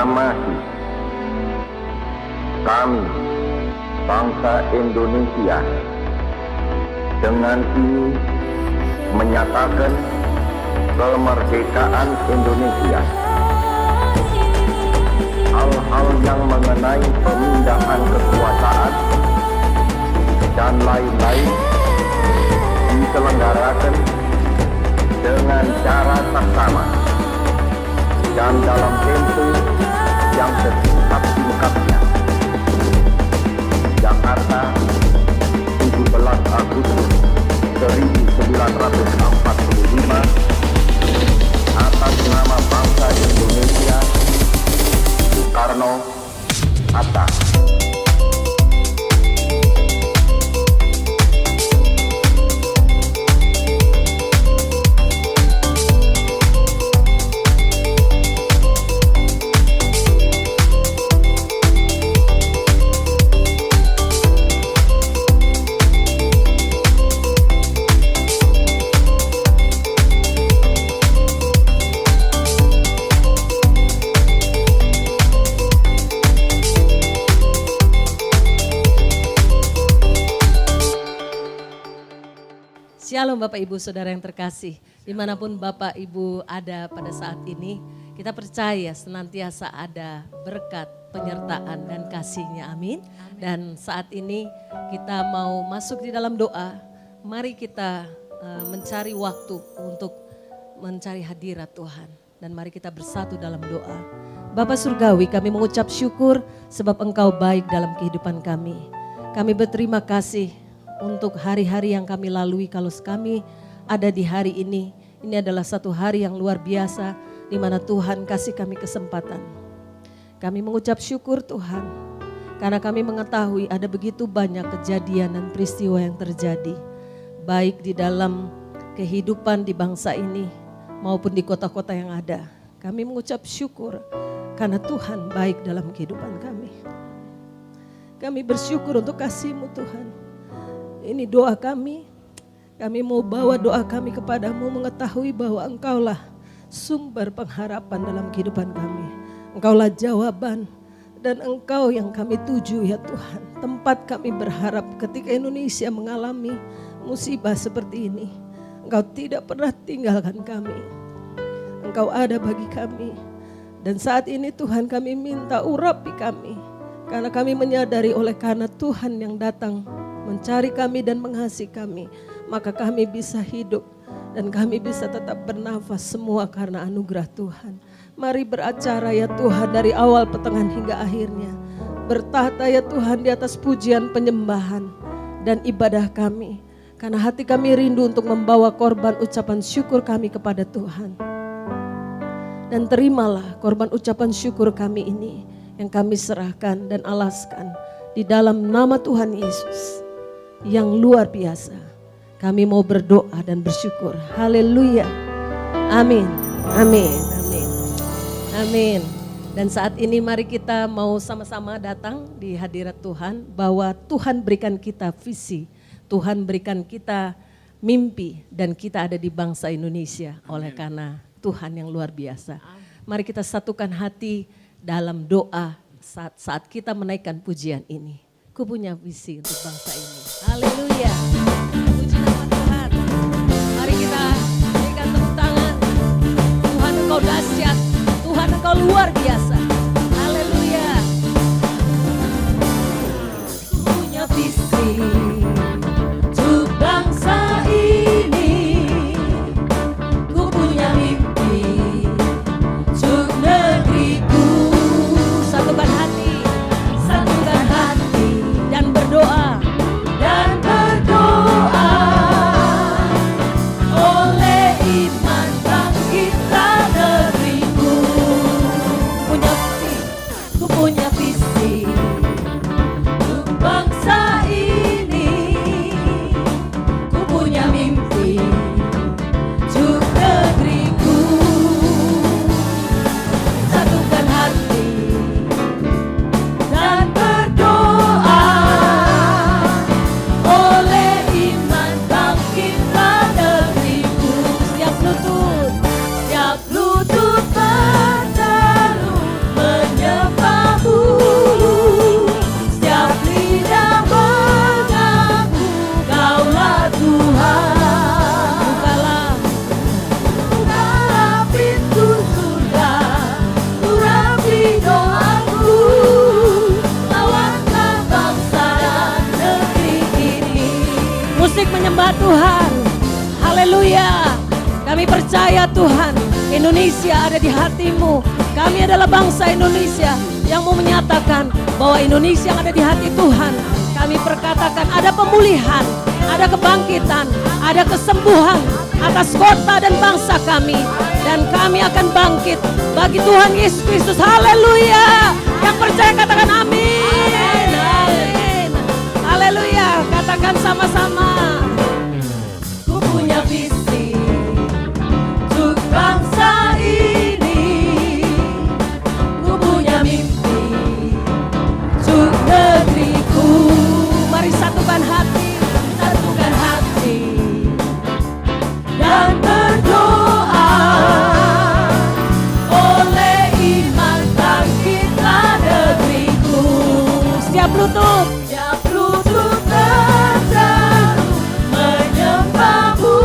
proklamasi kami, bangsa Indonesia, dengan ini menyatakan kemerdekaan Indonesia. Hal-hal yang mengenai pemindahan kekuasaan dan lain-lain diselenggarakan dengan cara saksama dan dalam tempo yang sesingkat-singkatnya. Jakarta, 17 Agustus 1945, atas nama bangsa Indonesia, Soekarno, Hatta. Shalom Bapak Ibu Saudara yang terkasih, dimanapun Bapak Ibu ada pada saat ini, kita percaya senantiasa ada berkat, penyertaan dan kasih-Nya, amin. Dan saat ini kita mau masuk di dalam doa, mari kita mencari waktu untuk mencari hadirat Tuhan. Dan mari kita bersatu dalam doa. Bapa Surgawi, kami mengucap syukur sebab Engkau baik dalam kehidupan kami. Kami berterima kasih untuk hari-hari yang kami lalui. Kalau kami ada di hari ini adalah satu hari yang luar biasa di mana Tuhan kasih kami kesempatan. Kami mengucap syukur Tuhan karena kami mengetahui ada begitu banyak kejadian dan peristiwa yang terjadi, baik di dalam kehidupan di bangsa ini maupun di kota-kota yang ada. Kami mengucap syukur karena Tuhan baik dalam kehidupan kami. Kami bersyukur untuk kasih-Mu Tuhan. Ini doa kami mau bawa doa kami kepadamu, mengetahui bahwa Engkaulah sumber pengharapan dalam kehidupan kami. Engkaulah jawaban dan Engkau yang kami tuju ya Tuhan. Tempat kami berharap ketika Indonesia mengalami musibah seperti ini. Engkau tidak pernah tinggalkan kami. Engkau ada bagi kami. Dan saat ini Tuhan kami minta urapi kami. Karena kami menyadari oleh karena Tuhan yang datang mencari kami dan mengasihi kami, maka kami bisa hidup dan kami bisa tetap bernafas semua karena anugerah Tuhan. Mari beracara ya Tuhan dari awal, pertengahan hingga akhirnya. Bertahta ya Tuhan di atas pujian, penyembahan dan ibadah kami. Karena hati kami rindu untuk membawa korban ucapan syukur kami kepada Tuhan. Dan terimalah korban ucapan syukur kami ini yang kami serahkan dan alaskan di dalam nama Tuhan Yesus yang luar biasa. Kami mau berdoa dan bersyukur. Haleluya. Amin. Amin. Amin. Amin. Dan saat ini mari kita mau sama-sama datang di hadirat Tuhan, bahwa Tuhan berikan kita visi, Tuhan berikan kita mimpi, dan kita ada di bangsa Indonesia oleh karena Tuhan yang luar biasa. Mari kita satukan hati dalam doa saat kita menaikkan pujian ini. Ku punya visi untuk bangsa ini. Haleluya. Puji nama Tuhan. Mari kita berikan tepuk tangan. Tuhan Engkau dahsyat. Tuhan Engkau luar biasa. Haleluya. Ku punya visi untuk bangsa ini. Ku punya mimpi untuk negeriku. Satukan hati. Satukan hati. Dan berdoa oleh iman bangkitlah negeriku. percaya Tuhan, Indonesia ada di hatimu. Kami adalah bangsa Indonesia yang mau menyatakan bahwa Indonesia yang ada di hati Tuhan. Kami perkatakan ada pemulihan, ada kebangkitan, ada kesembuhan atas kota dan bangsa kami. Dan kami akan bangkit bagi Tuhan Yesus Kristus. Haleluya. Yang percaya katakan amin. Amin. Haleluya. Katakan sama-sama. Ku punya visi untuk bangsa ini. Ku punya mimpi untuk negeriku. Mari satukan hati dan berdoa. Oleh iman bangkitlah negeriku. Setiap lutut terseru menyembahmu.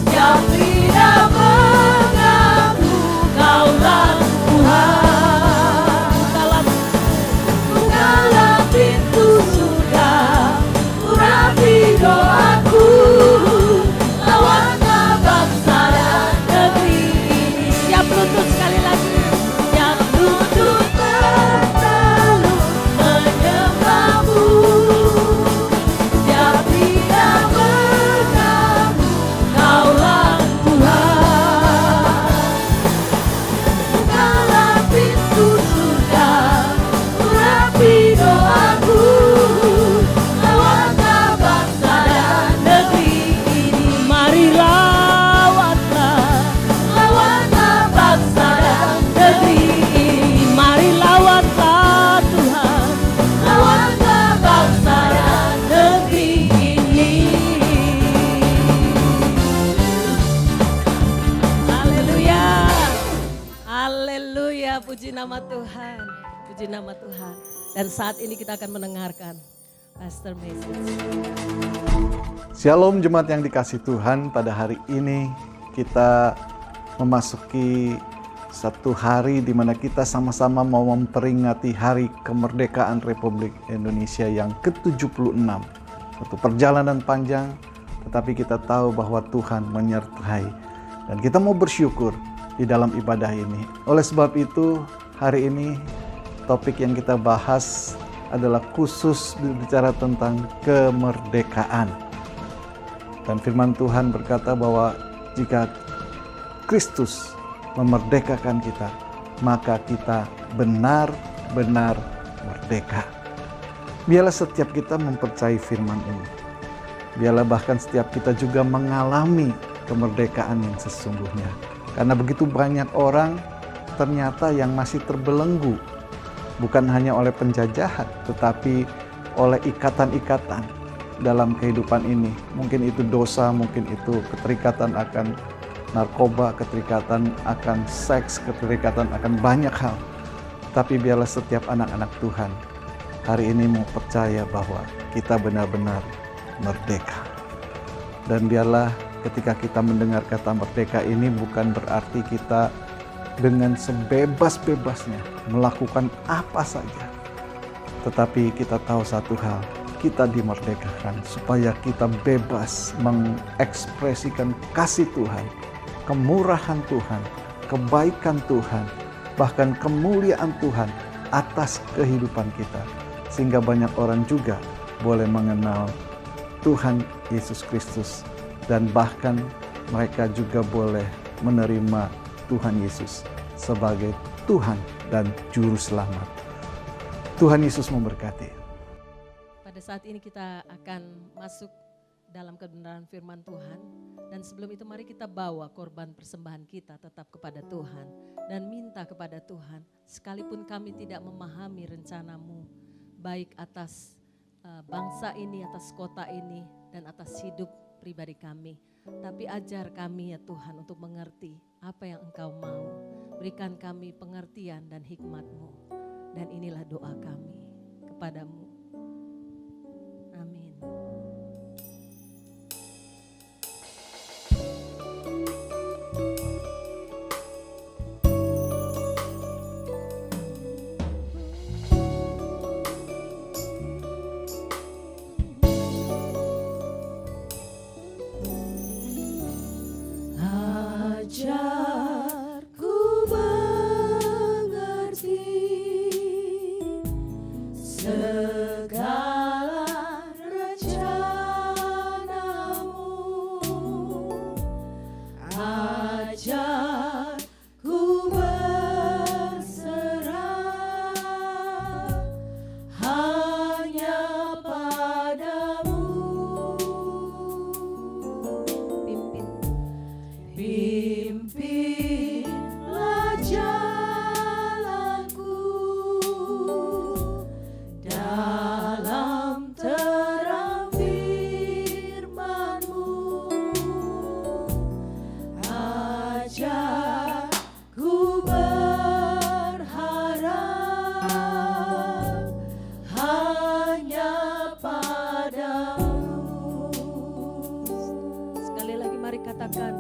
Setiap lidah mengaku Kaulah Tuhan. Bukalah pintu surga, urapi doaku. Lawanlah bangsa dan negeri ini. Siap lutut sekali lagi. Siap lutut terseru menyembahmu. Siap lidah mengaku Kaulah Tuhan. Bukalah pintu surga, urapi doaku. Lawanlah bangsa dan negeri ini. Mari lawanlah bangsa dan negeri ini. Mari lawanlah Tuhan, lawanlah bangsa dan negeri ini. Haleluya. Haleluya, puji nama Tuhan. Puji nama Tuhan. Dan saat ini kita akan mendengarkan Pastor Message. Shalom jemaat yang dikasih Tuhan, pada hari ini kita memasuki satu hari di mana kita sama-sama mau memperingati hari kemerdekaan Republik Indonesia yang ke-76. Satu perjalanan panjang, tetapi kita tahu bahwa Tuhan menyertai. Dan kita mau bersyukur di dalam ibadah ini. Oleh sebab itu, hari ini topik yang kita bahas adalah khusus berbicara tentang kemerdekaan. Dan firman Tuhan berkata bahwa jika Kristus memerdekakan kita, maka kita benar-benar merdeka. Biarlah setiap kita mempercayai firman ini. Biarlah bahkan setiap kita juga mengalami kemerdekaan yang sesungguhnya. Karena begitu banyak orang ternyata yang masih terbelenggu, bukan hanya oleh penjajahan, tetapi oleh ikatan-ikatan dalam kehidupan ini. Mungkin itu dosa, mungkin itu keterikatan akan narkoba, keterikatan akan seks, keterikatan akan banyak hal. Tapi biarlah setiap anak-anak Tuhan hari ini mau percaya bahwa kita benar-benar merdeka. Dan biarlah ketika kita mendengar kata merdeka ini bukan berarti kita dengan sebebas-bebasnya melakukan apa saja. Tetapi kita tahu satu hal, kita dimerdekakan supaya kita bebas mengekspresikan kasih Tuhan, kemurahan Tuhan, kebaikan Tuhan, bahkan kemuliaan Tuhan atas kehidupan kita. Sehingga banyak orang juga boleh mengenal Tuhan Yesus Kristus, dan bahkan mereka juga boleh menerima Tuhan Yesus sebagai Tuhan dan Juru Selamat. Tuhan Yesus memberkati. Pada saat ini kita akan masuk dalam kebenaran firman Tuhan. Dan sebelum itu mari kita bawa korban persembahan kita tetap kepada Tuhan. Dan minta kepada Tuhan, sekalipun kami tidak memahami rencanamu, baik atas bangsa ini, atas kota ini, dan atas hidup pribadi kami. Tapi ajar kami ya Tuhan untuk mengerti apa yang Engkau mau. Berikan kami pengertian dan hikmat-Mu. Dan inilah doa kami kepadamu. Amin. Ajar ku mengerti segala rencanamu. Ajar ku berserah hanya padamu. Pimpinlah jalanku dalam terang firman-Mu. Ajar ku berharap hanya padamu. Sekali lagi mari katakan,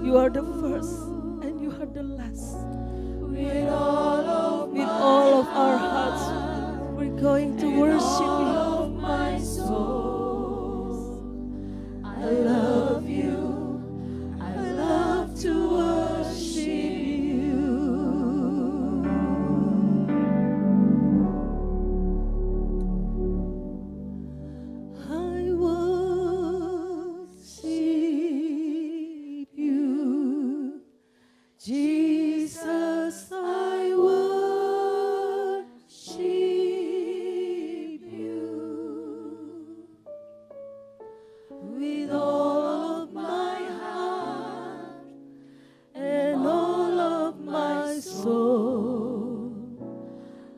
You are the first and you are the last. With all of our hearts, we're going to worship you. My soul, I love you. I love to worship you. I worship you, Jesus. I worship you with all of my heart and all of my soul.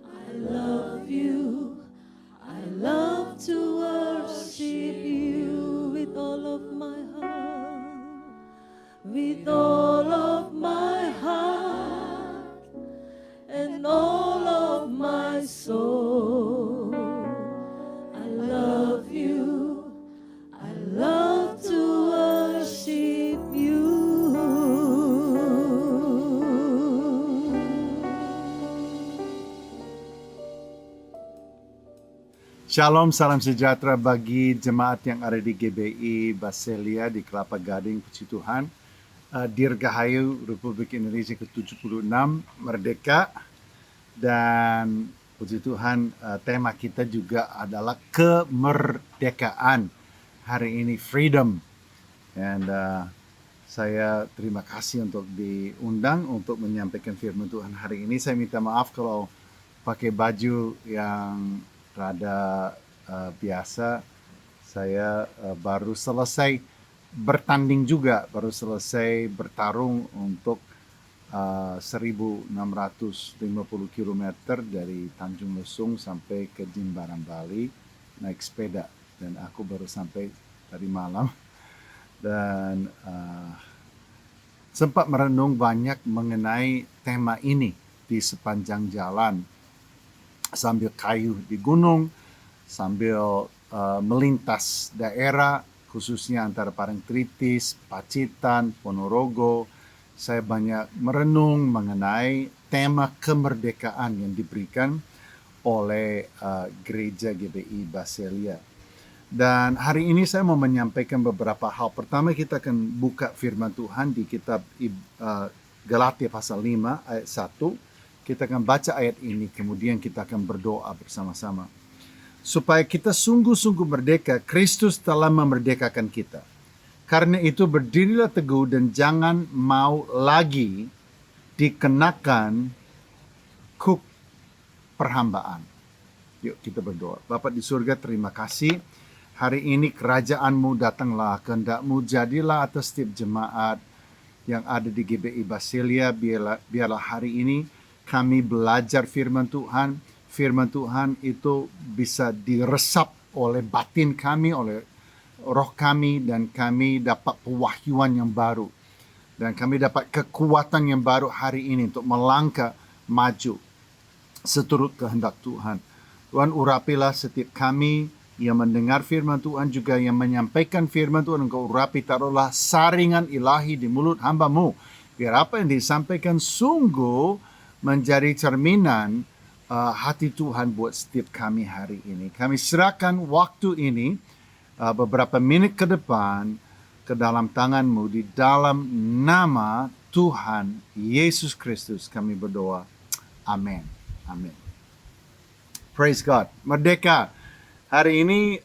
I love you. I love to worship you with all of my heart, with all of my heart and all of my soul. I love you. I love to worship you. Shalom, salam sejahtera bagi jemaat yang ada di GBI Baselia di Kelapa Gading, Puji Tuhan. Dirgahayu Republik Indonesia ke-76, Merdeka. Dan Puji Tuhan, tema kita juga adalah kemerdekaan. Hari ini freedom. Dan saya terima kasih untuk diundang untuk menyampaikan firman Tuhan hari ini. Saya minta maaf kalau pakai baju yang rada biasa. Saya baru selesai bertanding juga, baru selesai bertarung untuk 1650 km dari Tanjung Lesung sampai ke Jimbaran, Bali, naik sepeda. Dan aku baru sampai tadi malam. Dan sempat merenung banyak mengenai tema ini di sepanjang jalan. Sambil kayu di gunung, sambil melintas daerah, khususnya antara Parangtritis, Pacitan, Ponorogo, saya banyak merenung mengenai tema kemerdekaan yang diberikan oleh Gereja GBI Baselia. Dan hari ini saya mau menyampaikan beberapa hal. Pertama, kita akan buka firman Tuhan di kitab Galatia pasal 5 ayat 1. Kita akan baca ayat ini, kemudian kita akan berdoa bersama-sama. Supaya kita sungguh-sungguh merdeka, Kristus telah memerdekakan kita. Karena itu berdirilah teguh dan jangan mau lagi dikenakan kuk perhambaan. Yuk kita berdoa. Bapa di surga, terima kasih. Hari ini kerajaan-Mu datanglah, kehendak-Mu jadilah atas setiap jemaat yang ada di GBI Baselia. Biarlah hari ini kami belajar firman Tuhan. Firman Tuhan itu bisa diresap oleh batin kami, oleh roh kami, dan kami dapat pewahyuan yang baru. Dan kami dapat kekuatan yang baru hari ini untuk melangkah maju seturut kehendak Tuhan. Tuhan, urapilah setiap kami yang mendengar firman Tuhan, juga yang menyampaikan firman Tuhan. Engkau urapi, taruhlah saringan ilahi di mulut hamba-Mu. Biar apa yang disampaikan sungguh menjadi cerminan hati Tuhan buat setiap kami hari ini. Kami serahkan waktu ini beberapa menit ke depan ke dalam tangan-Mu. Di dalam nama Tuhan Yesus Kristus kami berdoa. Amin. Amin. Praise God. Merdeka. Hari ini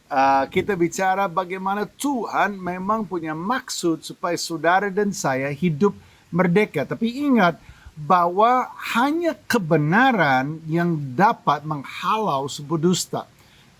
kita bicara bagaimana Tuhan memang punya maksud supaya saudara dan saya hidup merdeka. Tapi ingat, bahwa hanya kebenaran yang dapat menghalau sebuah dusta.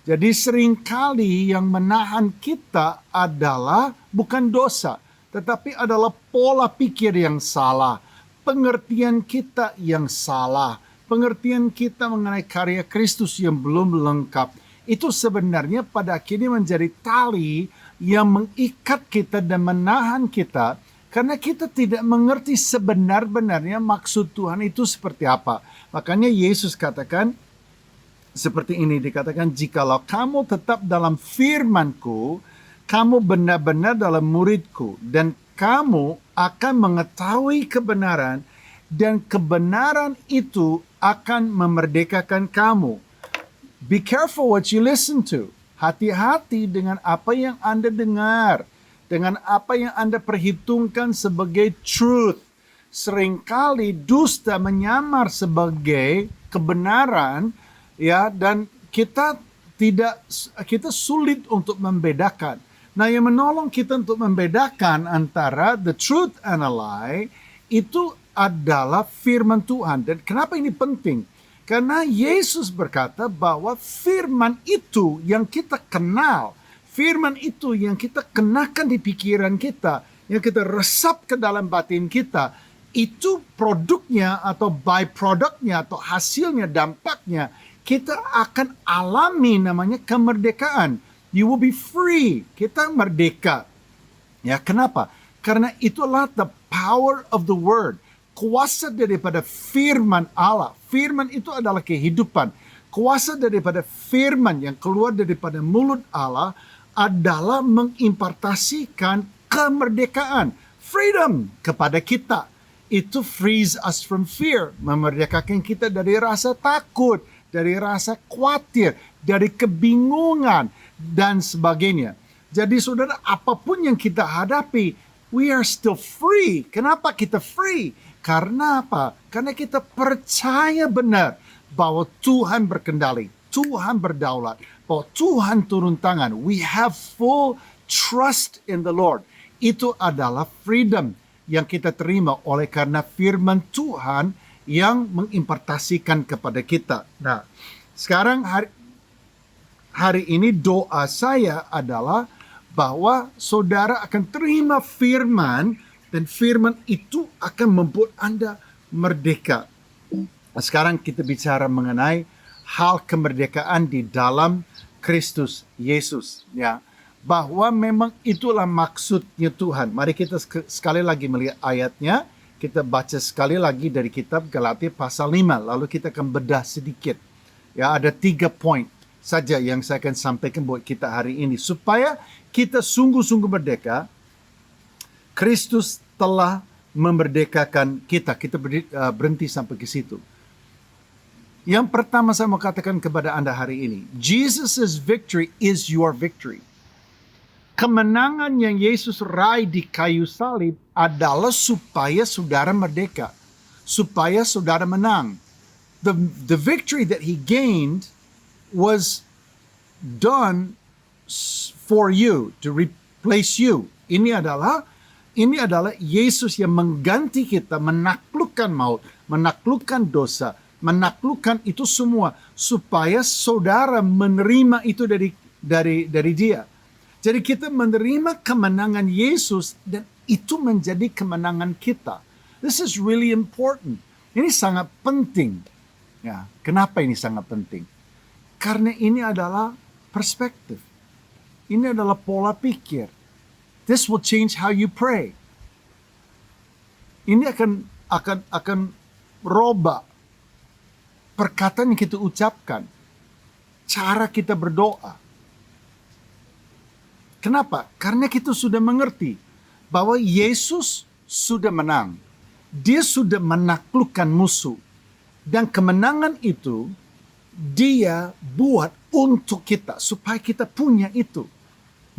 Jadi seringkali yang menahan kita adalah bukan dosa, tetapi adalah pola pikir yang salah, pengertian kita yang salah, pengertian kita mengenai karya Kristus yang belum lengkap. Itu sebenarnya pada akhirnya menjadi tali yang mengikat kita dan menahan kita, karena kita tidak mengerti sebenar-benarnya maksud Tuhan itu seperti apa. Makanya Yesus katakan seperti ini, dikatakan, jikalau kamu tetap dalam firman-Ku, kamu benar-benar dalam murid-Ku, dan kamu akan mengetahui kebenaran, dan kebenaran itu akan memerdekakan kamu. Be careful what you listen to. Hati-hati dengan apa yang Anda dengar, dengan apa yang Anda perhitungkan sebagai truth. Seringkali dusta menyamar sebagai kebenaran, ya, dan kita sulit untuk membedakan. Nah, yang menolong kita untuk membedakan antara the truth and a lie itu adalah firman Tuhan. Dan kenapa ini penting? Karena Yesus berkata bahwa firman itu yang kita kenal, firman itu yang kita kenakan di pikiran kita, yang kita resap ke dalam batin kita, itu produknya atau byproductnya atau hasilnya, dampaknya, kita akan alami namanya kemerdekaan. You will be free. Kita merdeka. Ya, kenapa? Karena itulah the power of the word. Kuasa daripada firman Allah. Firman itu adalah kehidupan. Kuasa daripada firman yang keluar daripada mulut Allah adalah mengimpartasikan kemerdekaan. Freedom kepada kita. Itu frees us from fear. Memerdekakan kita dari rasa takut, dari rasa khawatir, dari kebingungan, dan sebagainya. Jadi saudara, apapun yang kita hadapi, we are still free. Kenapa kita free? Karena apa? Karena kita percaya benar bahwa Tuhan berkendali, Tuhan berdaulat, bahwa Tuhan turun tangan. We have full trust in the Lord. Itu adalah freedom yang kita terima oleh karena firman Tuhan yang mengimpartasikan kepada kita. Nah, sekarang hari ini doa saya adalah bahwa saudara akan terima firman, dan firman itu akan membuat Anda merdeka. Sekarang kita bicara mengenai hal kemerdekaan di dalam Kristus Yesus, ya. Bahwa memang itulah maksudnya Tuhan. Mari kita sekali lagi melihat ayatnya. Kita baca sekali lagi dari kitab Galatia pasal 5. Lalu kita akan bedah sedikit. Ya, ada 3 poin saja yang saya akan sampaikan buat kita hari ini. Supaya kita sungguh-sungguh merdeka, Kristus telah memerdekakan kita. Kita berhenti sampai ke situ. Yang pertama saya mau katakan kepada Anda hari ini. Jesus' victory is your victory. Kemenangan yang Yesus raih di kayu salib adalah supaya saudara merdeka. Supaya saudara menang. The victory that he gained was done for you, to replace you. Ini adalah Yesus yang mengganti kita, menaklukkan maut, menaklukkan dosa, menaklukkan itu semua supaya saudara menerima itu dari dia. Jadi kita menerima kemenangan Yesus dan itu menjadi kemenangan kita. This is really important. Ini sangat penting. Ya, kenapa ini sangat penting? Karena ini adalah perspektif. Ini adalah pola pikir. This will change how you pray. Ini akan robah perkataan yang kita ucapkan, cara kita berdoa. Kenapa? Karena kita sudah mengerti bahwa Yesus sudah menang. Dia sudah menaklukkan musuh. Dan kemenangan itu dia buat untuk kita, supaya kita punya itu.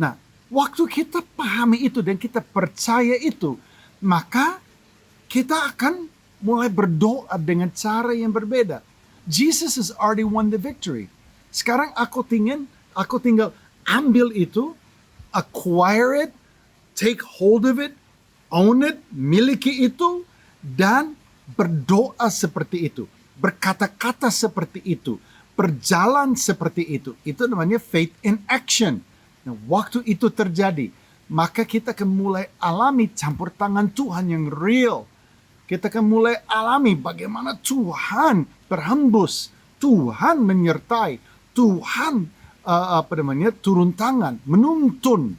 Nah, waktu kita pahami itu dan kita percaya itu, maka kita akan mulai berdoa dengan cara yang berbeda. Jesus has already won the victory. Sekarang aku tinggal ambil itu, acquire it, take hold of it, own it, miliki itu, dan berdoa seperti itu, berkata-kata seperti itu, berjalan seperti itu. Itu namanya faith in action. Nah, waktu itu terjadi, maka kita akan mulai alami campur tangan Tuhan yang real. Kita akan mulai alami bagaimana Tuhan berhembus, Tuhan menyertai, Tuhan turun tangan, menuntun,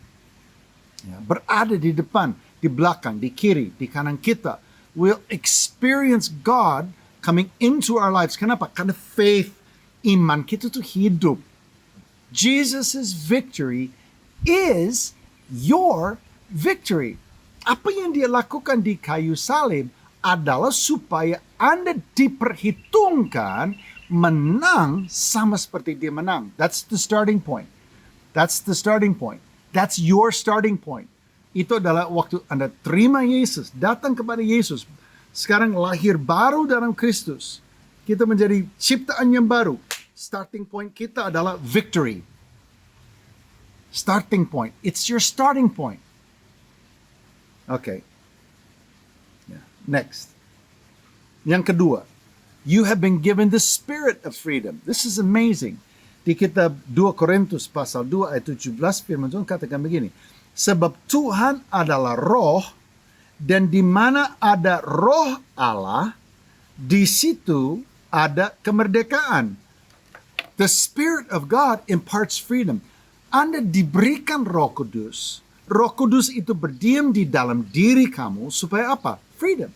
ya, berada di depan, di belakang, di kiri, di kanan kita. We'll experience God coming into our lives. Kenapa? Karena faith, iman kita tuh hidup. Jesus' victory is your victory. apa yang dia lakukan di kayu salib adalah supaya Anda diperhitungkan menang sama seperti dia menang. That's the starting point. That's the starting point. That's your starting point. Itu adalah waktu Anda terima Yesus, datang kepada Yesus. Sekarang lahir baru dalam Kristus. Kita menjadi ciptaan yang baru. Starting point kita adalah victory. Starting point. It's your starting point. Okay. Yeah. Next. Yang kedua, you have been given the spirit of freedom. This is amazing. Di kitab 2 Korintus pasal 2 ayat 17 firman Tuhan katakan begini. Sebab Tuhan adalah roh, dan di mana ada roh Allah, di situ ada kemerdekaan. The Spirit of God imparts freedom. Anda diberikan Roh Kudus. Roh Kudus itu berdiam di dalam diri kamu supaya apa? Freedom.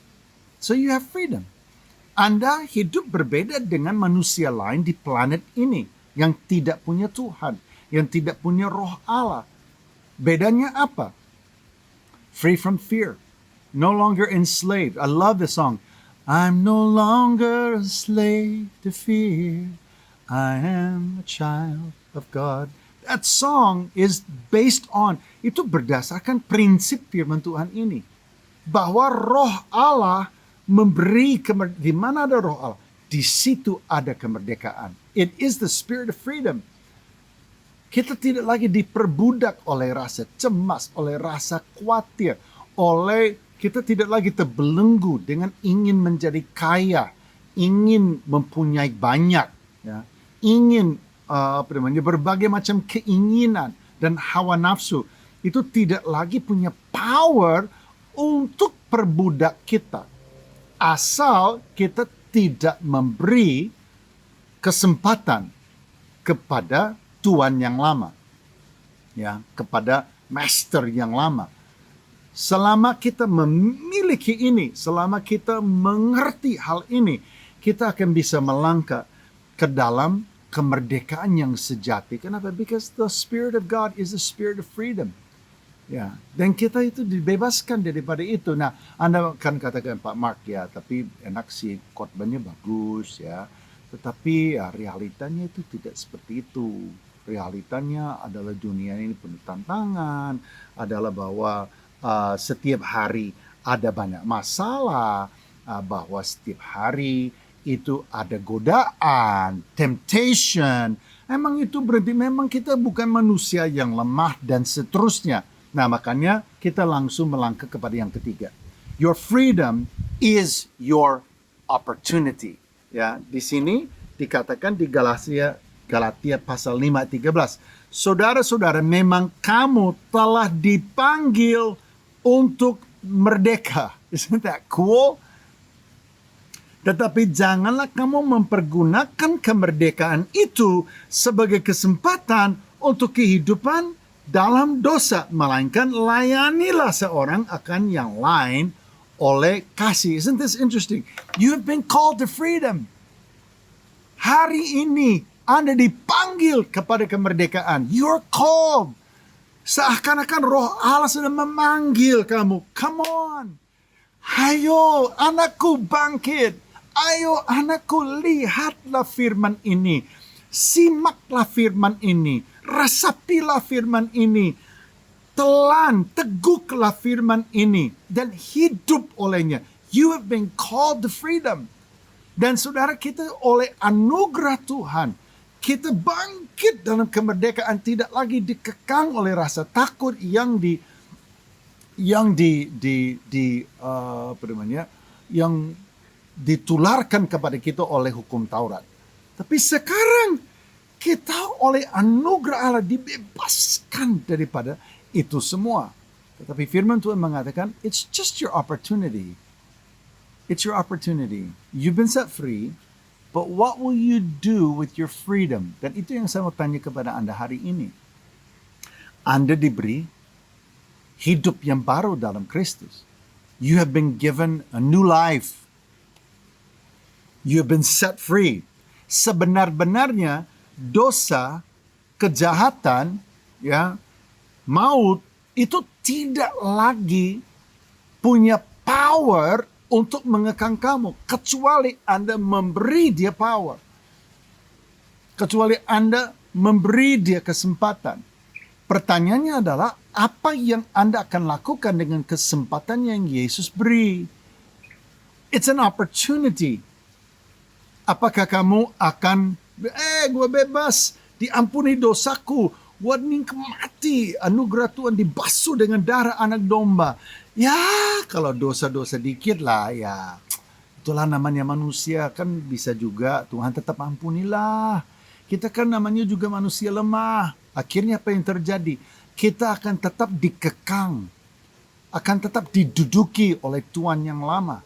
So you have freedom. Anda hidup berbeda dengan manusia lain di planet ini yang tidak punya Tuhan, yang tidak punya Roh Allah. Bedanya apa? Free from fear. No longer enslaved. I love the song. I'm no longer a slave to fear. I am a child of God. That song is based on, itu berdasarkan prinsip firman Tuhan ini. Bahwa roh Allah memberi, di mana ada roh Allah, di situ ada kemerdekaan. It is the spirit of freedom. Kita tidak lagi diperbudak oleh rasa cemas, oleh rasa khawatir, kita tidak lagi terbelenggu dengan ingin menjadi kaya, ingin mempunyai banyak, ya, ingin berbagai macam keinginan dan hawa nafsu. Itu tidak lagi punya power untuk perbudak kita. Asal kita tidak memberi kesempatan kepada tuan yang lama, ya, kepada master yang lama. Selama kita memiliki ini, selama kita mengerti hal ini, kita akan bisa melangkah ke dalam kemerdekaan yang sejati. Kenapa? Because the Spirit of God is the spirit of freedom. Ya, dan kita itu dibebaskan daripada itu. Nah, Anda kan katakan, Pak Mark, ya, tapi enak sih, khotbahnya bagus, ya. Tetapi ya, realitanya itu tidak seperti itu. Realitanya adalah dunia ini penuh tantangan, adalah bahwa setiap hari ada banyak masalah, bahwa setiap hari itu ada godaan, temptation. Emang itu berarti memang kita bukan manusia yang lemah dan seterusnya. Nah, makanya kita langsung melangkah kepada yang ketiga. Your freedom is your opportunity. Ya, di sini dikatakan di Galatia pasal 5 ayat 13. Saudara-saudara, memang kamu telah dipanggil untuk merdeka. Isn't that cool? Tetapi janganlah kamu mempergunakan kemerdekaan itu sebagai kesempatan untuk kehidupan dalam dosa, melainkan layanilah seorang akan yang lain oleh kasih. Isn't this interesting? You have been called to freedom. Hari ini Anda dipanggil kepada kemerdekaan. You're called. Seakan-akan roh Allah sudah memanggil kamu. Come on. Ayo anakku bangkit. Ayo anakku lihatlah firman ini. Simaklah firman ini. Resapilah firman ini. Telan, teguklah firman ini. Dan hidup olehnya. You have been called to freedom. Dan saudara, kita oleh anugerah Tuhan, kita bangkit dalam kemerdekaan, tidak lagi dikekang oleh rasa takut yang ditularkan kepada kita oleh hukum Taurat. Tapi sekarang kita oleh anugerah Allah dibebaskan daripada itu semua. Tetapi firman Tuhan mengatakan, it's just your opportunity. It's your opportunity. You've been set free. But what will you do with your freedom? Dan itu yang saya mau tanya kepada Anda hari ini. Anda diberi hidup yang baru dalam Kristus. You have been given a new life. You have been set free. Sebenar-benarnya dosa, kejahatan, ya, maut itu tidak lagi punya power untuk mengekang kamu, kecuali Anda memberi dia power. Kecuali Anda memberi dia kesempatan. Pertanyaannya adalah, apa yang Anda akan lakukan dengan kesempatan yang Yesus beri? It's an opportunity. Apakah kamu akan, gue bebas, diampuni dosaku, warning mati, anugerah Tuhan dibasuh dengan darah anak domba. Ya, kalau dosa-dosa dikit lah, ya itulah namanya manusia, kan bisa juga Tuhan tetap ampunilah. Kita kan namanya juga manusia lemah. Akhirnya apa yang terjadi? Kita akan tetap dikekang, akan tetap diduduki oleh Tuhan yang lama.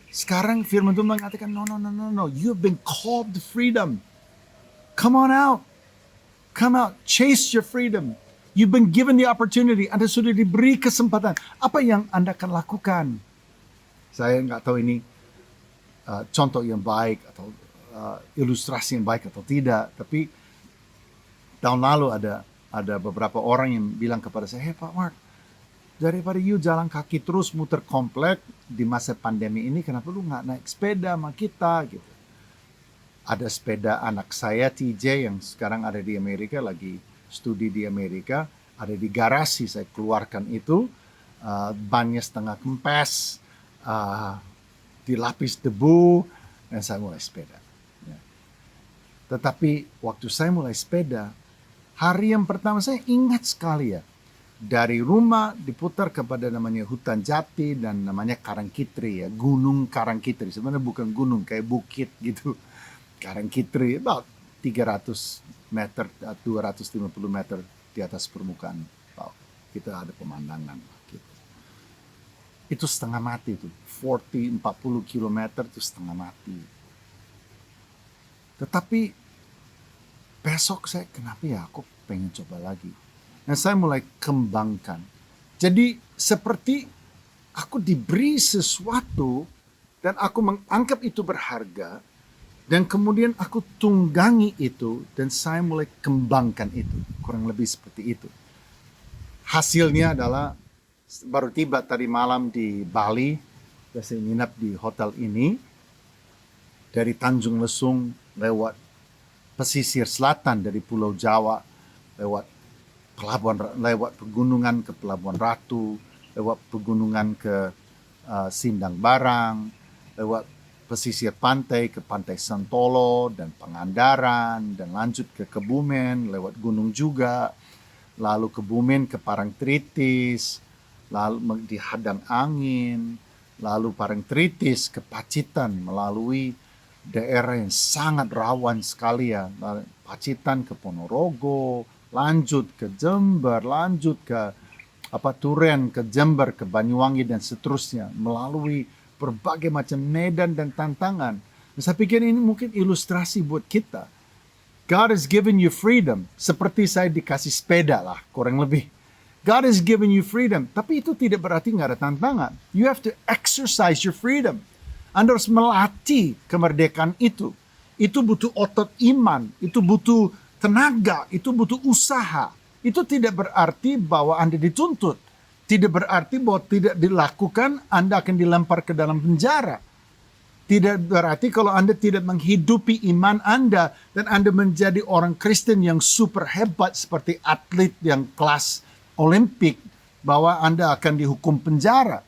Sekarang firman Tuhan mengatakan, no, you've been called to freedom. Come on out. Come out, chase your freedom. You've been given the opportunity. Anda sudah diberi kesempatan. Apa yang Anda akan lakukan? Saya nggak tahu ini contoh yang baik atau ilustrasi yang baik atau tidak. Tapi tahun lalu ada beberapa orang yang bilang kepada saya, hey Pak Mark, daripada you jalan kaki terus muter komplek di masa pandemi ini, kenapa lu nggak naik sepeda sama kita gitu? Ada sepeda anak saya TJ yang sekarang ada di Amerika, lagi studi di Amerika, ada di garasi. Saya keluarkan itu, bannya setengah kempes, dilapis debu, dan saya mulai sepeda. Ya. Tetapi waktu saya mulai sepeda, hari yang pertama saya ingat sekali ya, dari rumah diputar kepada namanya Hutan Jati dan namanya Karangkitri ya, Gunung Karangkitri. Sebenarnya bukan gunung, kayak bukit gitu. Karangkitri, about 300 meter, 250 meter di atas permukaan laut. Kita ada pemandangan. Gitu. Itu setengah mati itu. 40 kilometer itu setengah mati. Tetapi besok saya, kenapa ya aku pengen coba lagi. Nah saya mulai kembangkan. Jadi seperti aku diberi sesuatu dan aku menganggap itu berharga. Dan kemudian aku tunggangi itu dan saya mulai kembangkan itu. Kurang lebih seperti itu. Hasilnya adalah baru tiba tadi malam di Bali. Saya nginap di hotel ini. Dari Tanjung Lesung lewat pesisir selatan dari Pulau Jawa. Lewat pegunungan ke Pelabuhan Ratu. Lewat pegunungan ke Sindang Barang. Lewat pesisir pantai ke Pantai Santolo dan Pangandaran dan lanjut ke Kebumen, lewat gunung juga, lalu Kebumen ke Parangtritis, lalu dihadang angin, lalu Parangtritis ke Pacitan melalui daerah yang sangat rawan sekali ya, Pacitan ke Ponorogo, lanjut ke Jember, lanjut ke Turen, ke Jember, ke Banyuwangi dan seterusnya, melalui berbagai macam medan dan tantangan. Saya pikir ini mungkin ilustrasi buat kita. God has given you freedom. Seperti saya dikasih sepeda lah, kurang lebih. God has given you freedom. Tapi itu tidak berarti nggak ada tantangan. You have to exercise your freedom. Anda harus melatih kemerdekaan itu. Itu butuh otot iman. Itu butuh tenaga. Itu butuh usaha. Itu tidak berarti bahwa Anda dituntut. Tidak berarti bahwa tidak dilakukan, Anda akan dilempar ke dalam penjara. Tidak berarti kalau Anda tidak menghidupi iman Anda dan Anda menjadi orang Kristen yang super hebat seperti atlet yang kelas Olimpik, bahwa Anda akan dihukum penjara.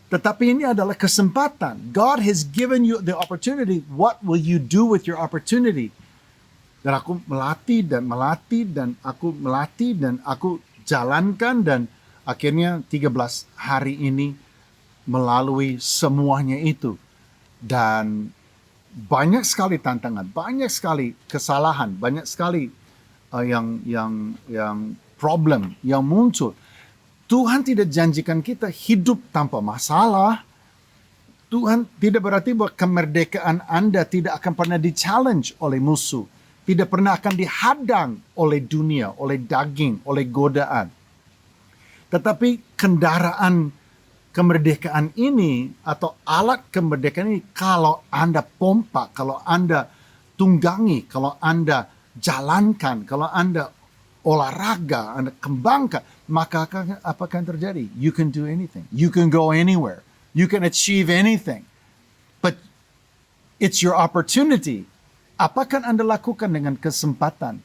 Tetapi ini adalah kesempatan. God has given you the opportunity. What will you do with your opportunity? Dan aku melatih dan aku jalankan dan akhirnya 13 hari ini melalui semuanya itu. Dan banyak sekali tantangan, banyak sekali kesalahan, banyak sekali yang problem yang muncul. Tuhan tidak janjikan kita hidup tanpa masalah. Tuhan tidak berarti bahwa kemerdekaan Anda tidak akan pernah di-challenge oleh musuh. Tidak pernah akan dihadang oleh dunia, oleh daging, oleh godaan. Tetapi kendaraan kemerdekaan ini atau alat kemerdekaan ini kalau Anda pompa, kalau Anda tunggangi, kalau Anda jalankan, kalau Anda olahraga, Anda kembangkan, maka apa akan terjadi? You can do anything. You can go anywhere. You can achieve anything. But it's your opportunity. Apa akan Anda lakukan dengan kesempatan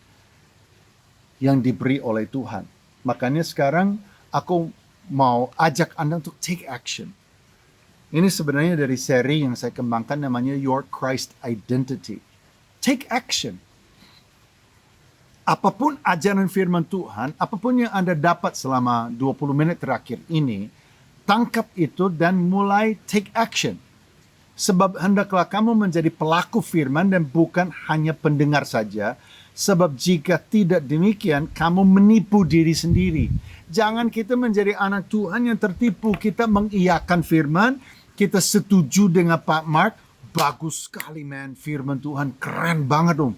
yang diberi oleh Tuhan? Makanya sekarang aku mau ajak Anda untuk take action. Ini sebenarnya dari seri yang saya kembangkan namanya Your Christ Identity. Take action. Apapun ajaran firman Tuhan, apapun yang Anda dapat selama 20 menit terakhir ini, tangkap itu dan mulai take action. Sebab hendaklah kamu menjadi pelaku firman dan bukan hanya pendengar saja. Sebab jika tidak demikian, kamu menipu diri sendiri. Jangan kita menjadi anak Tuhan yang tertipu. Kita mengiyakan firman, kita setuju dengan Pak Mark. Bagus sekali man, firman Tuhan keren banget dong.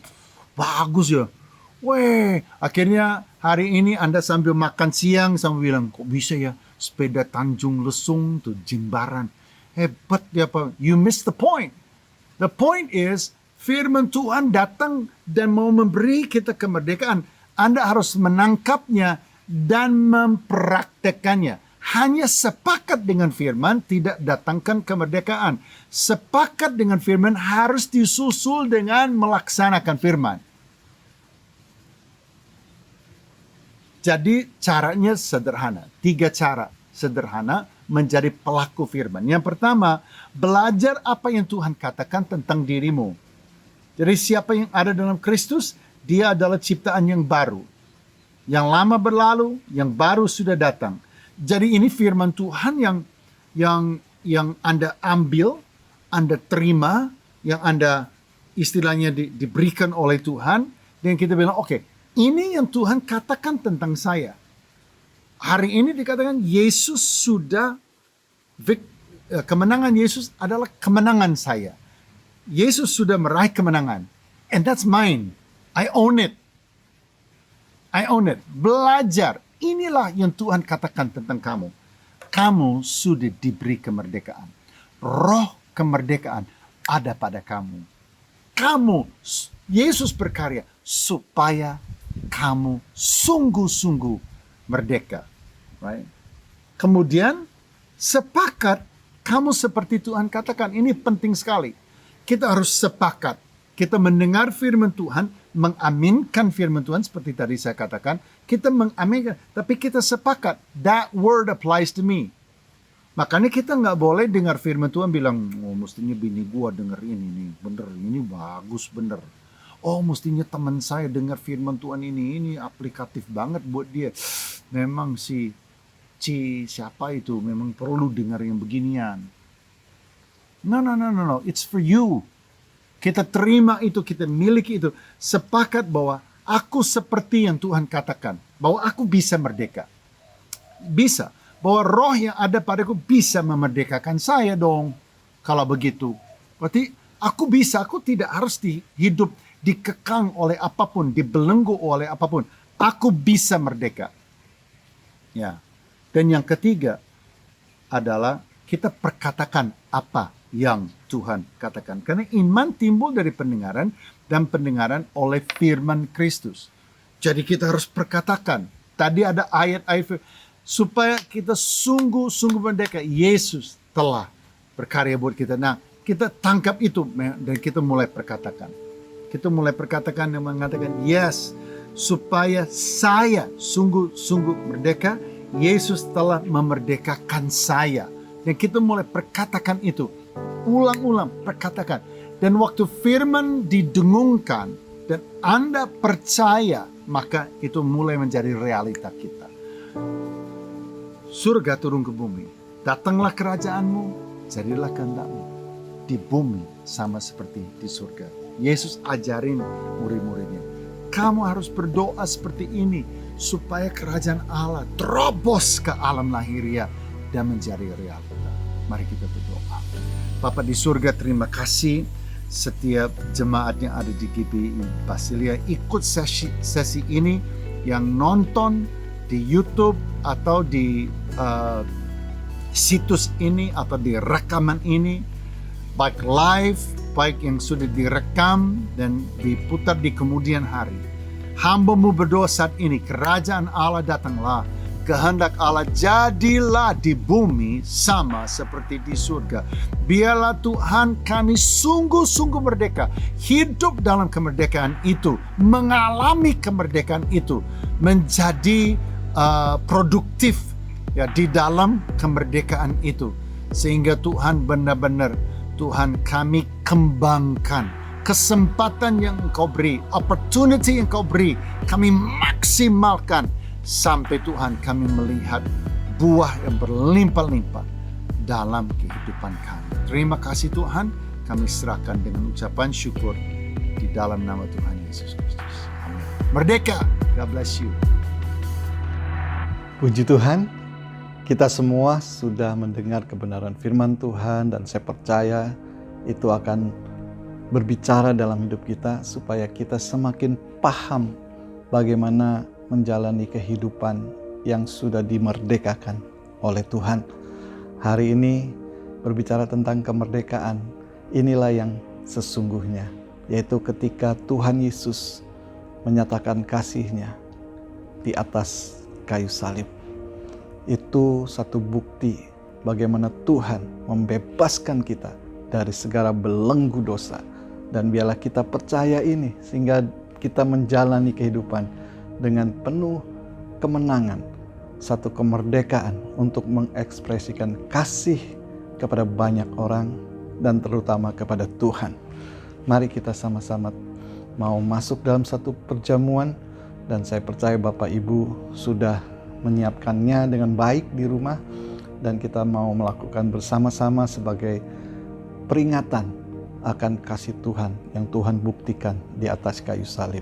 Bagus ya. Weh, akhirnya hari ini Anda sambil makan siang sambil bilang, kok bisa ya sepeda Tanjung Lesung tuh Jimbaran. Hebat ya Pak. You missed the point. The point is, firman Tuhan datang dan mau memberi kita kemerdekaan. Anda harus menangkapnya dan mempraktekannya. Hanya sepakat dengan firman tidak datangkan kemerdekaan. Sepakat dengan firman harus disusul dengan melaksanakan firman. Jadi caranya sederhana. 3 cara sederhana menjadi pelaku firman. Yang pertama, belajar apa yang Tuhan katakan tentang dirimu. Jadi siapa yang ada dalam Kristus, dia adalah ciptaan yang baru. Yang lama berlalu, yang baru sudah datang. Jadi ini firman Tuhan yang Anda ambil, Anda terima, yang Anda istilahnya diberikan oleh Tuhan. Dan kita bilang, oke, ini yang Tuhan katakan tentang saya. Hari ini dikatakan Yesus sudah, kemenangan Yesus adalah kemenangan saya. Yesus sudah meraih kemenangan. And that's mine. I own it. I own it. Belajar. Inilah yang Tuhan katakan tentang kamu. Kamu sudah diberi kemerdekaan. Roh kemerdekaan ada pada kamu. Yesus berkarya supaya kamu sungguh-sungguh merdeka. Right? Kemudian sepakat kamu seperti Tuhan katakan. Ini penting sekali. Kita harus sepakat. Kita mendengar firman Tuhan, mengaminkan firman Tuhan seperti tadi saya katakan. Kita mengaminkan, tapi kita sepakat. That word applies to me. Makanya kita nggak boleh dengar firman Tuhan bilang, oh mestinya bini gua denger ini nih, bener, ini bagus bener. Oh mestinya teman saya dengar firman Tuhan ini aplikatif banget buat dia. Memang si siapa itu memang perlu dengar yang beginian. No. It's for you. Kita terima itu, kita miliki itu. Sepakat bahwa aku seperti yang Tuhan katakan. Bahwa aku bisa merdeka. Bisa. Bahwa roh yang ada padaku bisa memerdekakan saya dong. Kalau begitu. Berarti aku bisa, aku tidak harus hidup dikekang oleh apapun, dibelenggu oleh apapun. Aku bisa merdeka. Ya. Dan yang ketiga adalah kita perkatakan apa yang Tuhan katakan. Karena iman timbul dari pendengaran dan pendengaran oleh firman Kristus. Jadi kita harus perkatakan. Tadi ada ayat-ayat supaya kita sungguh-sungguh merdeka. Yesus telah berkarya buat kita. Nah, kita tangkap itu dan kita mulai perkatakan. Kita mulai perkatakan dan mengatakan, yes, supaya saya sungguh-sungguh merdeka, Yesus telah memerdekakan saya. Dan kita mulai perkatakan itu. Ulang-ulang perkatakan. Dan waktu firman didengungkan dan Anda percaya, maka itu mulai menjadi realita kita. Surga turun ke bumi. Datanglah kerajaanmu, jadilah kehendakmu. Di bumi sama seperti di surga. Yesus ajarin murid-muridnya. Kamu harus berdoa seperti ini. Supaya kerajaan Allah terobos ke alam lahiriah dan menjadi realita. Mari kita berdoa. Bapa di surga, terima kasih setiap jemaat yang ada di GBI Basilia ikut sesi ini, yang nonton di YouTube atau di situs ini atau di rekaman ini, baik live, baik yang sudah direkam dan diputar di kemudian hari. Hamba-Mu berdoa saat ini, kerajaan Allah datanglah. Kehendak Allah jadilah di bumi sama seperti di surga. Biarlah Tuhan kami sungguh-sungguh merdeka. Hidup dalam kemerdekaan itu. Mengalami kemerdekaan itu. Menjadi produktif ya di dalam kemerdekaan itu. Sehingga Tuhan benar-benar Tuhan kami kembangkan. Kesempatan yang Engkau beri, opportunity yang Engkau beri, kami maksimalkan. Sampai Tuhan kami melihat buah yang berlimpah-limpah dalam kehidupan kami. Terima kasih Tuhan, kami serahkan dengan ucapan syukur di dalam nama Tuhan Yesus Kristus. Amin. Merdeka, God bless you. Puji Tuhan, kita semua sudah mendengar kebenaran firman Tuhan dan saya percaya itu akan berbicara dalam hidup kita supaya kita semakin paham bagaimana menjalani kehidupan yang sudah dimerdekakan oleh Tuhan. Hari ini berbicara tentang kemerdekaan. Inilah yang sesungguhnya, yaitu ketika Tuhan Yesus menyatakan kasih-Nya di atas kayu salib. Itu satu bukti bagaimana Tuhan membebaskan kita dari segala belenggu dosa. Dan biarlah kita percaya ini sehingga kita menjalani kehidupan dengan penuh kemenangan, satu kemerdekaan untuk mengekspresikan kasih kepada banyak orang dan terutama kepada Tuhan. Mari kita sama-sama mau masuk dalam satu perjamuan dan saya percaya Bapak Ibu sudah menyiapkannya dengan baik di rumah dan kita mau melakukan bersama-sama sebagai peringatan akan kasih Tuhan yang Tuhan buktikan di atas kayu salib.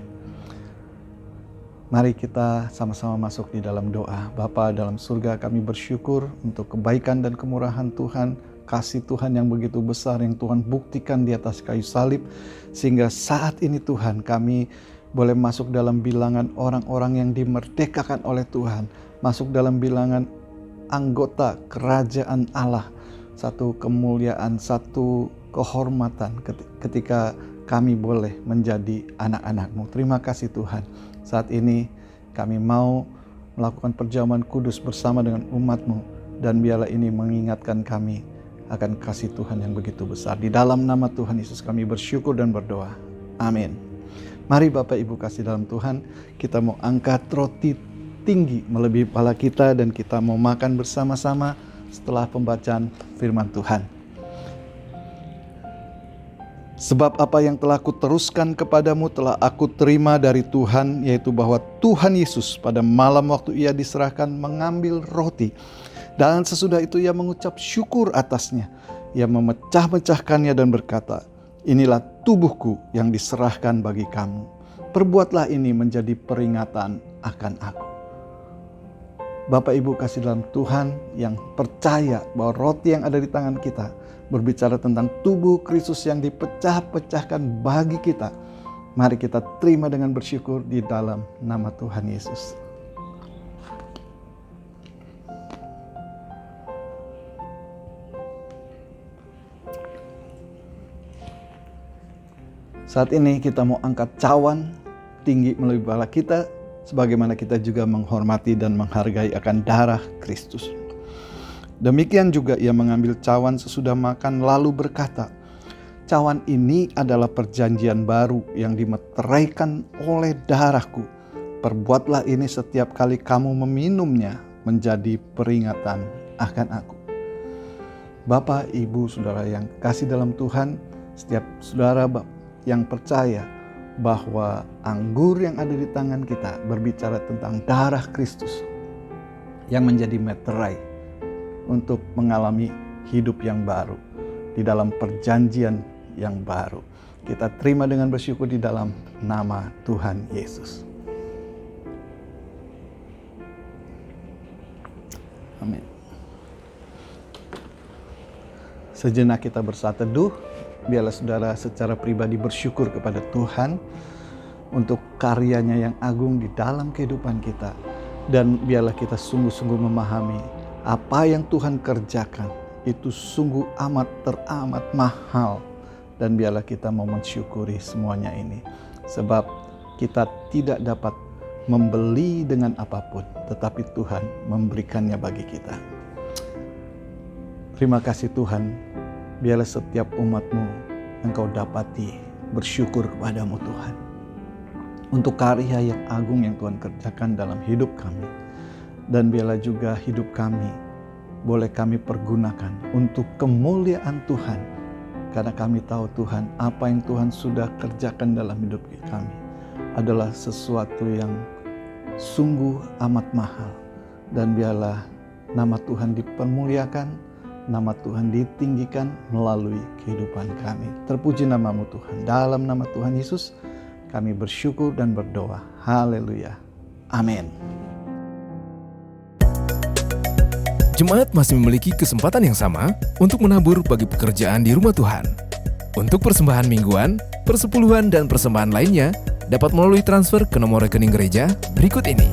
Mari kita sama-sama masuk di dalam doa. Bapa dalam surga, kami bersyukur untuk kebaikan dan kemurahan Tuhan, kasih Tuhan yang begitu besar yang Tuhan buktikan di atas kayu salib. Sehingga saat ini Tuhan kami boleh masuk dalam bilangan orang-orang yang dimerdekakan oleh Tuhan. Masuk dalam bilangan anggota kerajaan Allah. Satu kemuliaan, satu kehormatan ketika kami boleh menjadi anak-anak-Mu. Terima kasih Tuhan. Saat ini kami mau melakukan perjamuan kudus bersama dengan umat-Mu. Dan biarlah ini mengingatkan kami akan kasih Tuhan yang begitu besar. Di dalam nama Tuhan Yesus kami bersyukur dan berdoa. Amin. Mari Bapak Ibu kasih dalam Tuhan, kita mau angkat roti tinggi melebihi kepala kita dan kita mau makan bersama-sama setelah pembacaan firman Tuhan. Sebab apa yang telah kuteruskan kepadamu telah aku terima dari Tuhan, yaitu bahwa Tuhan Yesus pada malam waktu Ia diserahkan mengambil roti. Dan sesudah itu Ia mengucap syukur atasnya. Ia memecah-mecahkannya dan berkata, inilah tubuhku yang diserahkan bagi kamu. Perbuatlah ini menjadi peringatan akan aku. Bapak Ibu kasih dalam Tuhan yang percaya bahwa roti yang ada di tangan kita berbicara tentang tubuh Kristus yang dipecah-pecahkan bagi kita. Mari kita terima dengan bersyukur di dalam nama Tuhan Yesus. Saat ini kita mau angkat cawan tinggi melalui kepala kita, sebagaimana kita juga menghormati dan menghargai akan darah Kristus. Demikian juga ia mengambil cawan sesudah makan lalu berkata, cawan ini adalah perjanjian baru yang dimeteraikan oleh darahku. Perbuatlah ini setiap kali kamu meminumnya menjadi peringatan akan aku. Bapak, Ibu, Saudara yang kasih dalam Tuhan, setiap saudara yang percaya bahwa anggur yang ada di tangan kita berbicara tentang darah Kristus yang menjadi meterai untuk mengalami hidup yang baru di dalam perjanjian yang baru. Kita terima dengan bersyukur di dalam nama Tuhan Yesus. Amin. Sejenak kita bersatu teduh. Biarlah saudara secara pribadi bersyukur kepada Tuhan untuk karyanya yang agung di dalam kehidupan kita. Dan biarlah kita sungguh-sungguh memahami apa yang Tuhan kerjakan itu sungguh teramat mahal. Dan biarlah kita mau mensyukuri semuanya ini. Sebab kita tidak dapat membeli dengan apapun, tetapi Tuhan memberikannya bagi kita. Terima kasih Tuhan, biarlah setiap umat-Mu Engkau dapati bersyukur kepadamu Tuhan, untuk karya yang agung yang Tuhan kerjakan dalam hidup kami. Dan biarlah juga hidup kami boleh kami pergunakan untuk kemuliaan Tuhan, karena kami tahu Tuhan, apa yang Tuhan sudah kerjakan dalam hidup kami adalah sesuatu yang sungguh amat mahal. Dan biarlah nama Tuhan dipermuliakan, nama Tuhan ditinggikan melalui kehidupan kami. Terpuji namamu Tuhan. Dalam nama Tuhan Yesus kami bersyukur dan berdoa. Haleluya. Amin. Jemaat masih memiliki kesempatan yang sama untuk menabur bagi pekerjaan di rumah Tuhan. Untuk persembahan mingguan, persepuluhan, dan persembahan lainnya dapat melalui transfer ke nomor rekening gereja berikut ini.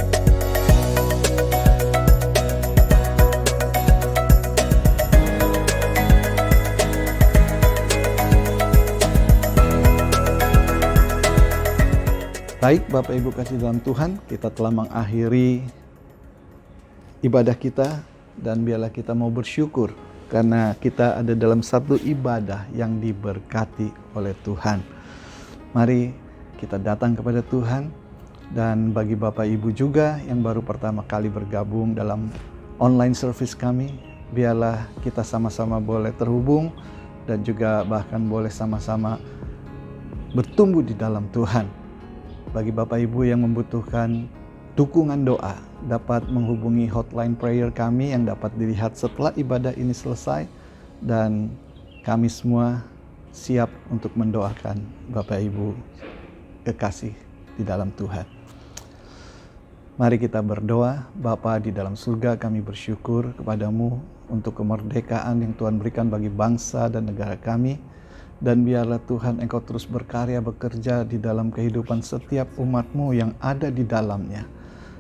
Baik Bapak Ibu kasih dalam Tuhan, kita telah mengakhiri ibadah kita, dan biarlah kita mau bersyukur karena kita ada dalam satu ibadah yang diberkati oleh Tuhan. Mari kita datang kepada Tuhan. Dan bagi Bapak Ibu juga yang baru pertama kali bergabung dalam online service kami, biarlah kita sama-sama boleh terhubung dan juga bahkan boleh sama-sama bertumbuh di dalam Tuhan. Bagi Bapak Ibu yang membutuhkan dukungan doa, dapat menghubungi hotline prayer kami yang dapat dilihat setelah ibadah ini selesai, dan kami semua siap untuk mendoakan Bapak Ibu kekasih di dalam Tuhan. Mari kita berdoa. Bapa di dalam surga, kami bersyukur kepadamu untuk kemerdekaan yang Tuhan berikan bagi bangsa dan negara kami. Dan biarlah Tuhan Engkau terus berkarya bekerja di dalam kehidupan setiap umat-Mu yang ada di dalamnya,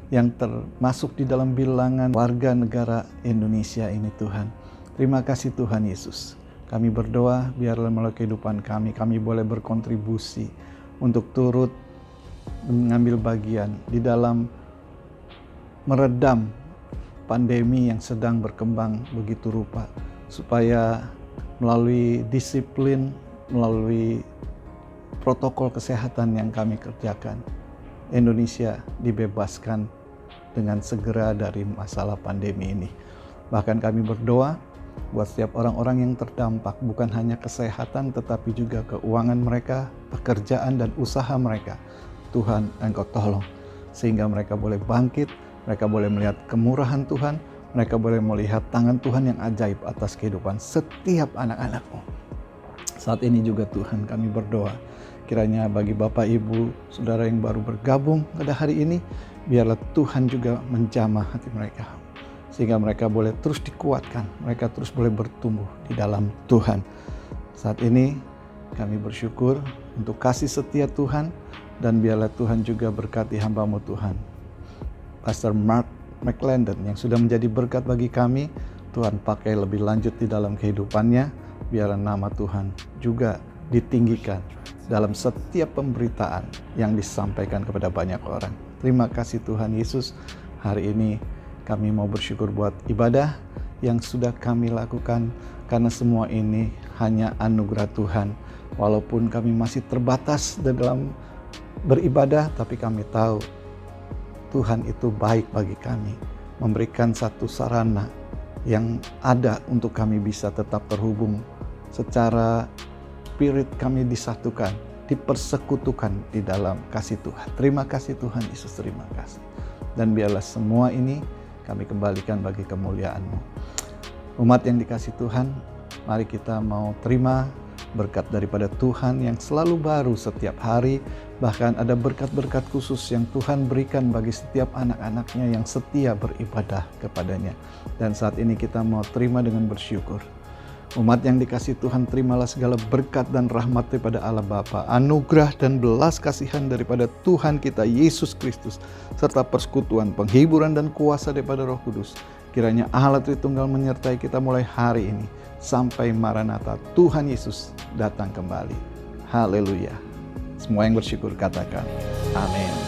yang termasuk di dalam bilangan warga negara Indonesia ini Tuhan. Terima kasih Tuhan Yesus. Kami berdoa biarlah melalui kehidupan kami boleh berkontribusi untuk turut mengambil bagian di dalam meredam pandemi yang sedang berkembang begitu rupa, supaya melalui disiplin, melalui protokol kesehatan yang kami kerjakan, Indonesia dibebaskan dengan segera dari masalah pandemi ini. Bahkan kami berdoa buat setiap orang-orang yang terdampak, bukan hanya kesehatan tetapi juga keuangan mereka, pekerjaan dan usaha mereka. Tuhan Engkau tolong sehingga mereka boleh bangkit, mereka boleh melihat kemurahan Tuhan, mereka boleh melihat tangan Tuhan yang ajaib atas kehidupan setiap anak-anak-Mu. Saat ini juga Tuhan kami berdoa, kiranya bagi Bapak Ibu Saudara yang baru bergabung pada hari ini, biarlah Tuhan juga menjamah hati mereka, sehingga mereka boleh terus dikuatkan, mereka terus boleh bertumbuh di dalam Tuhan. Saat ini kami bersyukur untuk kasih setia Tuhan, dan biarlah Tuhan juga berkati hamba-Mu Tuhan, Pastor Mark McLendon, yang sudah menjadi berkat bagi kami. Tuhan pakai lebih lanjut di dalam kehidupannya, biarlah nama Tuhan juga ditinggikan dalam setiap pemberitaan yang disampaikan kepada banyak orang. Terima kasih Tuhan Yesus. Hari ini kami mau bersyukur buat ibadah yang sudah kami lakukan, karena semua ini hanya anugerah Tuhan. Walaupun kami masih terbatas dalam beribadah, tapi kami tahu Tuhan itu baik bagi kami, memberikan satu sarana yang ada untuk kami bisa tetap terhubung secara spirit, kami disatukan, dipersekutukan di dalam kasih Tuhan. Terima kasih Tuhan Yesus, terima kasih. Dan biarlah semua ini kami kembalikan bagi kemuliaan-Mu. Umat yang dikasih Tuhan, mari kita mau terima berkat daripada Tuhan yang selalu baru setiap hari. Bahkan ada berkat-berkat khusus yang Tuhan berikan bagi setiap anak-anak-Nya yang setia beribadah kepadanya. Dan saat ini kita mau terima dengan bersyukur. Umat yang dikasih Tuhan, terimalah segala berkat dan rahmat daripada Allah Bapa, anugerah dan belas kasihan daripada Tuhan kita Yesus Kristus, serta persekutuan, penghiburan dan kuasa daripada Roh Kudus. Kiranya Allah Tritunggal menyertai kita mulai hari ini sampai Maranatha, Tuhan Yesus datang kembali. Haleluya. Semua yang bersyukur katakan Amin.